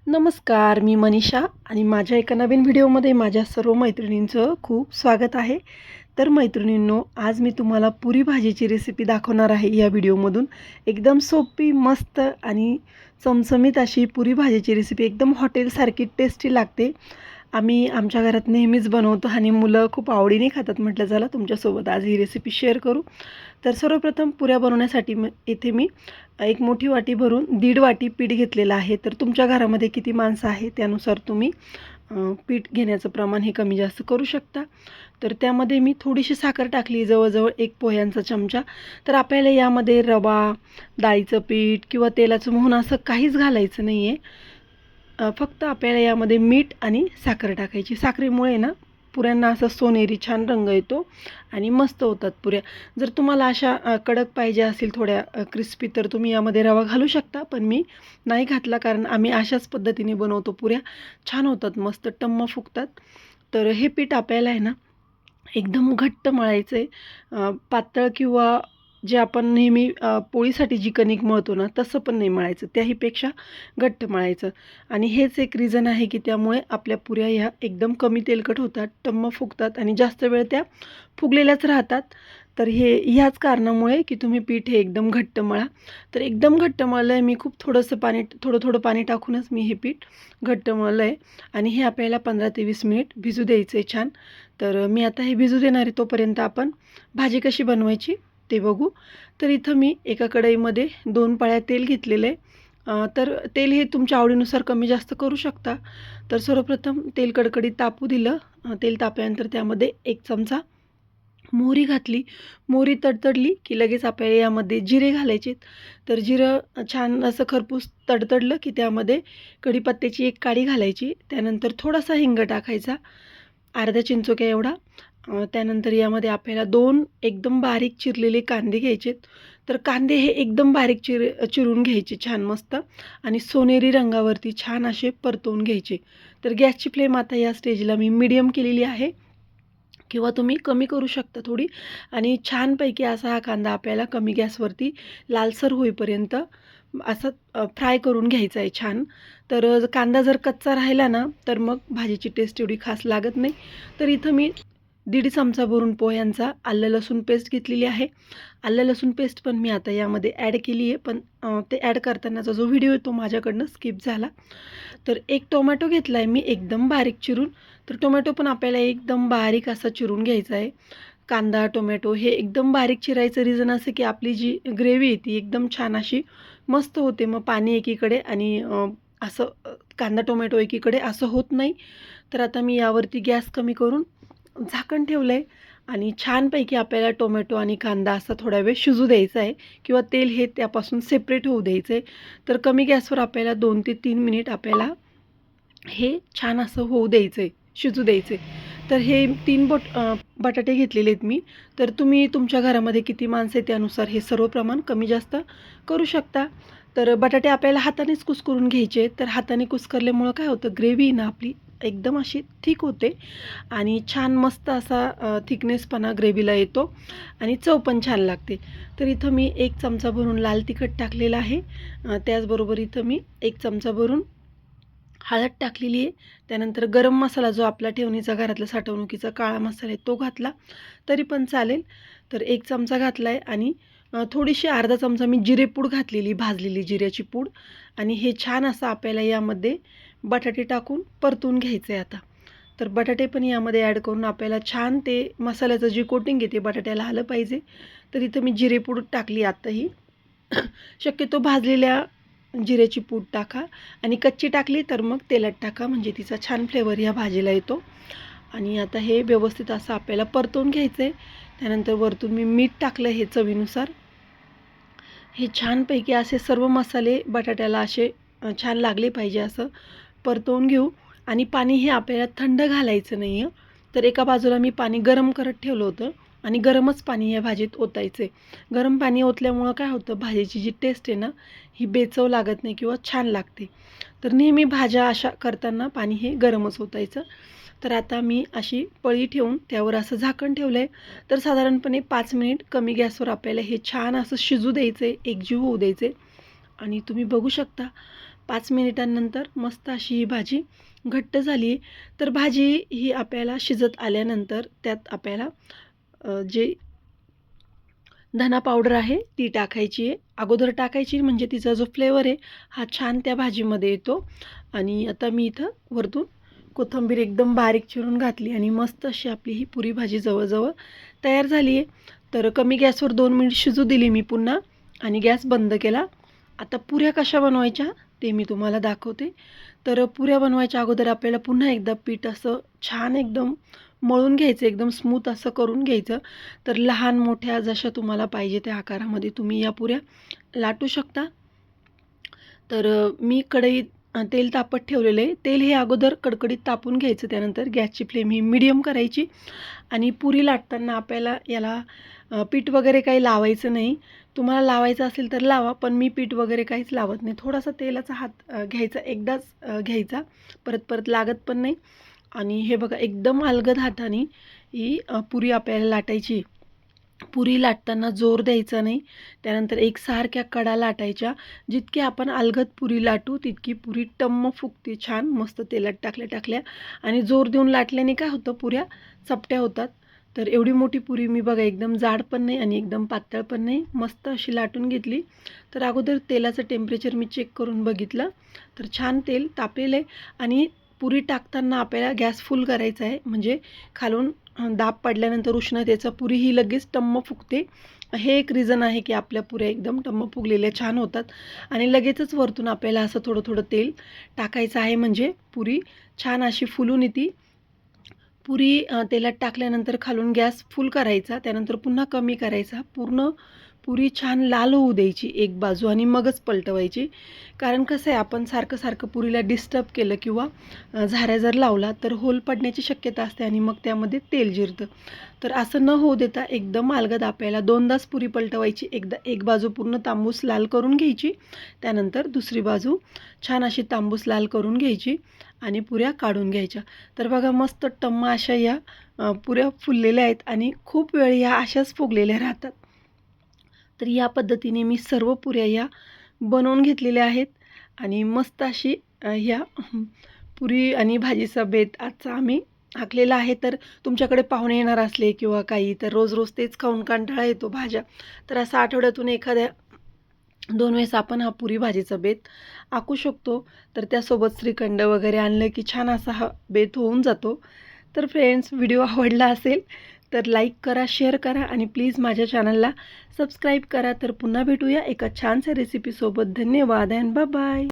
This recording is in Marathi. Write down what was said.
नमस्कार, मी मनीषा आणि माझ्या एका नवीन व्हिडिओमध्ये माझ्या सर्व मैत्रिणींचं खूप स्वागत आहे. तर मैत्रिणींनो, आज मी तुम्हाला पुरी भाजीची रेसिपी दाखवणार आहे या व्हिडिओमधून. एकदम सोपी, मस्त आणि चमचमीत अशी पुरी भाजीची रेसिपी एकदम हॉटेलसारखी टेस्टी लागते. आम्ही आमच्या घरात नेहमीच बनवतो आणि मुलं खूप आवडीने खातात. म्हटलं चला तुमच्यासोबत आज ही रेसिपी शेअर करू. तर सर्वप्रथम पुऱ्या बनवण्यासाठी इथे मी एक मोठी वाटी भरून 1.5 वाटी पीठ घेतलेलं आहे. तर तुमच्या घरामध्ये किती माणसं आहे त्यानुसार तुम्ही पीठ घेण्याचं प्रमाण हे कमी जास्त करू शकता. तर त्यामध्ये मी थोडीशी साखर टाकली, जवळजवळ 1 पोह्यांचा चमचा. तर आपल्याला यामध्ये रवा, डाळीचं पीठ किंवा तेलाचं मोहन असं काहीच घालायचं नाही आहे. फक्त आपल्याला यामध्ये मीठ आणि साखर टाकायची. साखरेमुळे ना पुऱ्यांना असा सोनेरी छान रंग येतो आणि मस्त होतात पुऱ्या. जर तुम्हाला अशा कडक पाहिजे असतील थोड्या क्रिस्पी, तर तुम्ही यामध्ये रवा घालू शकता, पण मी नाही घातला कारण आम्ही अशाच पद्धतीने बनवतो पुऱ्या. छान होतात, मस्त टम्म फुगतात. तर हे पीठ आपल्याला आहे ना एकदम घट्ट मळायचं आहे. पातळ किंवा जे आपण नेहमी पोळीसाठी जी कणिक मळतो ना तसं पण नाही मळायचं, त्याहीपेक्षा घट्ट मळायचं. आणि हेच एक रिझन आहे की त्यामुळे आपल्या पुऱ्या ह्या एकदम कमी तेलकट होतात, टम्म फुगतात आणि जास्त वेळ त्या फुगलेल्याच राहतात. तर ह्याच कारणामुळे की तुम्ही पीठ हे एकदम घट्ट मळा. तर एकदम घट्ट मळलं आहे मी, खूप थोडं थोडं पाणी टाकूनच मी हे पीठ घट्ट मळलं आहे. आणि हे आपल्याला 15 ते 20 मिनिट भिजू द्यायचं आहे छान. तर मी आता हे भिजू देणार आहे, तोपर्यंत आपण भाजी कशी बनवायची ते बघू. तर इथं मी एका कढईमध्ये 2 पळ्या तेल घेतलेलं आहे. तर तेल हे तुमच्या आवडीनुसार कमी जास्त करू शकता. तर सर्वप्रथम तेल कडकडीत तापू दिलं. तेल तापल्यानंतर त्यामध्ये 1 चमचा मोहरी घातली. मोहरी तडतडली की लगेच आपल्याला यामध्ये जिरे घालायचे. तर जिरं छान असं खरपूस तडतडलं की त्यामध्ये कढीपत्त्याची 1 काडी घालायची. त्यानंतर थोडासा हिंग टाकायचा, अर्ध्या चिंचोक्या एवढा. त्यानंतर यामध्ये आपल्याला 2 एकदम बारीक चिरलेले कांदे घ्यायचे. तर कांदे हे एकदम बारीक चिरून घ्यायचे छान मस्त आणि सोनेरी रंगावरती छान असे परतवून घ्यायचे. तर गॅसची फ्लेम आता या स्टेजला मी मीडियम केलेली आहे किंवा तुम्ही कमी करू शकता थोडी. आणि छानपैकी असा हा कांदा आपल्याला कमी गॅसवरती लालसर होईपर्यंत असं फ्राय करून घ्यायचा आहे छान. तर कांदा जर कच्चा राहिला ना तर मग भाजीची टेस्ट एवढी खास लागत नाही. तर इथं मी 1.5 चमचा भरून पोह्यांचा आलं लसूण पेस्ट घेतलेली आहे. आलं लसूण पेस्ट पण मी आता यामध्ये ॲड केली आहे, पण ते ॲड करतानाचा जो व्हिडिओ आहे तो माझ्याकडनं स्किप झाला. तर 1 टोमॅटो घेतला आहे मी एकदम बारीक चिरून. तर टोमॅटो पण आपल्याला एकदम बारीक असा चिरून घ्यायचा आहे. कांदा, टोमॅटो हे एकदम बारीक चिरायचं रिझन असं की आपली जी ग्रेव्ही आहे ती एकदम छान अशी मस्त होते. मग पाणी एकीकडे आणि कांदा, टोमॅटो एकीकडे असं होत नाही. तर आता मी यावरती गॅस कमी करून झाकण ठेवलं आहे आणि छानपैकी आपल्याला टोमॅटो आणि कांदा असा थोडा वेळ शिजू द्यायचा आहे किंवा तेल हे त्यापासून सेपरेट होऊ द्यायचं आहे. तर कमी गॅसवर आपल्याला 2 ते 3 मिनिट आपल्याला हे छान असं होऊ द्यायचं आहे, शिजू द्यायचं आहे. तर हे 3 बटाटे घेतलेले आहेत मी. तर तुम्ही तुमच्या घरामध्ये किती माणसं आहे त्यानुसार हे सर्व प्रमाण कमी जास्त करू शकता. तर बटाटे आपल्याला हातानेच कुस्करून घ्यायचे. तर हाताने कुस्करल्यामुळं काय होतं, ग्रेव्ही ना आपली एकदम अशी थिक होते आणि छान मस्त असा थिकनेसपणा ग्रेव्हीला येतो आणि चव पण छान लागते. तर इथं मी 1 चमचा भरून लाल तिखट टाकलेलं आहे. त्याचबरोबर इथं मी 1 चमचा भरून हळद टाकलेली आहे. त्यानंतर गरम मसाला जो आपला ठेवणीचा घरातला साठवणुकीचा काळा मसाला आहे तो घातला तरी पण चालेल. तर 1 चमचा घातला आहे आणि थोडीशी अर्धा चमचा मी जिरेपूड घातलेली, भाजलेली जिऱ्याची पूड. आणि हे छान असं आपल्याला यामध्ये बटाटे टाकून परतून घ्यायचं आहे आता. तर बटाटे पण यामध्ये ॲड करून आपल्याला छान ते मसाल्याचं जी कोटिंग आहे ते बटाट्याला आलं पाहिजे. तर इथं मी जिरेपूड टाकली आत्ताही. शक्यतो भाजलेल्या जिऱ्याची पूड टाका आणि कच्ची टाकली तर मग तेलात टाका, म्हणजे तिचा छान फ्लेवर या भाजीला येतो. आणि आता हे व्यवस्थित असं आपल्याला परतवून घ्यायचं आहे. त्यानंतर वरतून मी मीठ टाकलं हे चवीनुसार. हे छानपैकी असे सर्व मसाले बटाट्याला असे छान लागले पाहिजे असं परतवून घेऊ. आणि पाणी हे आपल्याला थंड घालायचं नाही आहे. तर एका बाजूला मी पाणी गरम करत ठेवलं होतं आणि गरमच पाणी या भाजीत ओतायचं आहे. गरम पाणी ओतल्यामुळं काय होतं, भाजीची जी टेस्ट आहे ना ही बेचव लागत नाही किंवा छान लागते. तर नेहमी भाज्या अशा करताना पाणी हे गरमच ओतायचं. तर आता मी अशी पळी ठेवून त्यावर असं झाकण ठेवलं आहे. तर साधारणपणे 5 मिनिट कमी गॅसवर आपल्याला हे छान असं शिजू द्यायचं आहे, एकजीव होऊ द्यायचे. आणि तुम्ही बघू शकता 5 मिनिटांनंतर मस्त अशी ही भाजी घट्ट झाली आहे. तर भाजी ही आपल्याला शिजत आल्यानंतर त्यात आपल्याला जे धना पावडर आहे ती टाकायची आहे. अगोदर टाकायची म्हणजे तिचा जो फ्लेवर आहे हा छान त्या भाजीमध्ये येतो. आणि आता मी इथं वरतून कोथिंबीर एकदम बारीक चिरून घातली आणि मस्त अशी आपली ही पुरी भाजी जवळजवळ तयार झाली आहे. तर कमी गॅसवर 2 मिनिट शिजू दिली मी पुन्हा आणि गॅस बंद केला. आता पुऱ्या कशा बनवायच्या ते मी तुम्हाला दाखवते. तर पुऱ्या बनवायच्या अगोदर आपल्याला पुन्हा एकदा पीठ असं छान एकदम मळून घ्यायचं, एकदम स्मूथ असं करून घ्यायचं. तर लहान मोठ्या जशा तुम्हाला पाहिजे त्या आकारामध्ये तुम्ही या पुऱ्या लाटू शकता. तर मी कढईत तेल तापत ठेवलेलं आहे. तेल हे अगोदर कडकडीत तापून घ्यायचं. त्यानंतर गॅसची फ्लेम ही मीडियम करायची आणि पुरी लाटताना आपल्याला याला पीठ वगैरे काही लावायचं नाही. तुम्हाला लावायचं असेल तर लावा, पण मी पीठ वगैरे काहीच लावत नाही. थोडासा तेलाचा हात घ्यायचा, एकदाच घ्यायचा, परत परत लागत पण नाही. आणि हे बघा एकदम अलगद हाताने ही पुरी आपल्याला लाटायची. पुरी लाटताना जोर द्यायचा नाही. त्यानंतर एकसारख्या कडा लाटायच्या. जितकी आपण अलगद पुरी लाटू तितकी पुरी टम्म फुगते छान मस्त तेलात टाकल्या आणि जोर देऊन लाटल्याने काय होतं पुऱ्या चपट्या होतात. तर एवढी मोठी पुरी मी बघा एकदम जाड पण नाही आणि एकदम पातळ पण नाही, मस्त अशी लाटून घेतली. तर अगोदर तेलाचं टेम्परेचर मी चेक करून बघितलं तर छान तेल तापलेलं आहे. आणि पुरी टाकताना आपल्याला गॅस फुल करायचा आहे, म्हणजे खालून दाब पडल्यानंतर उष्णतेचा पुरी ही लगेच टम्म फुगते. हे एक रिझन आहे की आपल्या पुऱ्या एकदम टम्म फुगलेल्या छान होतात. आणि लगेचच वरतून आपल्याला असं थोडं थोडं तेल टाकायचं आहे, म्हणजे पुरी छान अशी फुलून येते. पुरी तेलात टाकल्यानंतर खालून गॅस फुल करायचा, त्यानंतर पुन्हा कमी करायचा. पूर्ण पुरी छान लाल होऊ द्यायची एक बाजू आणि मगच पलटवायची. कारण कसं आहे, आपण सारखं सारखं पुरीला डिस्टर्ब केलं किंवा झाऱ्या जर लावला तर होल पडण्याची शक्यता असते आणि मग त्यामध्ये तेल जिरतं. तर असं न होऊ देता एकदम अलगद आपल्याला 2दाच पुरी पलटवायची. एकदा एक बाजू पूर्ण तांबूस लाल करून घ्यायची, त्यानंतर दुसरी बाजू छान अशी तांबूस लाल करून घ्यायची आणि पुऱ्या काढून घ्यायच्या. तर बघा मस्त टम्म अशा या पुऱ्या फुललेल्या आहेत आणि खूप वेळ या अशाच फुगलेल्या राहतात. तर या पद्धतीने मी सर्व पुऱ्या या बनवून घेतलेल्या आहेत आणि मस्त अशी ह्या पुरी आणि भाजीचा बेत आजचा आम्ही आखलेला आहे. तर तुमच्याकडे पाहुणे येणार असले किंवा काही, तर रोज रोज तेच खाऊन कंटाळा येतो भाज्या, तर असं आठवड्यातून एखाद्या 2 वेळेस आपण हा पुरी भाजीचा बेत आखू शकतो. तर त्यासोबत श्रीखंड वगैरे आणलं की छान असा हा बेत होऊन जातो. तर फ्रेंड्स, व्हिडिओ आवडला असेल तर लाईक करा, शेअर करा आणि प्लीज माझ्या चॅनलला सबस्क्राईब करा. तर पुन्हा भेटूया एका छानशा रेसिपीसोबत. धन्यवाद अँड बाय बाय.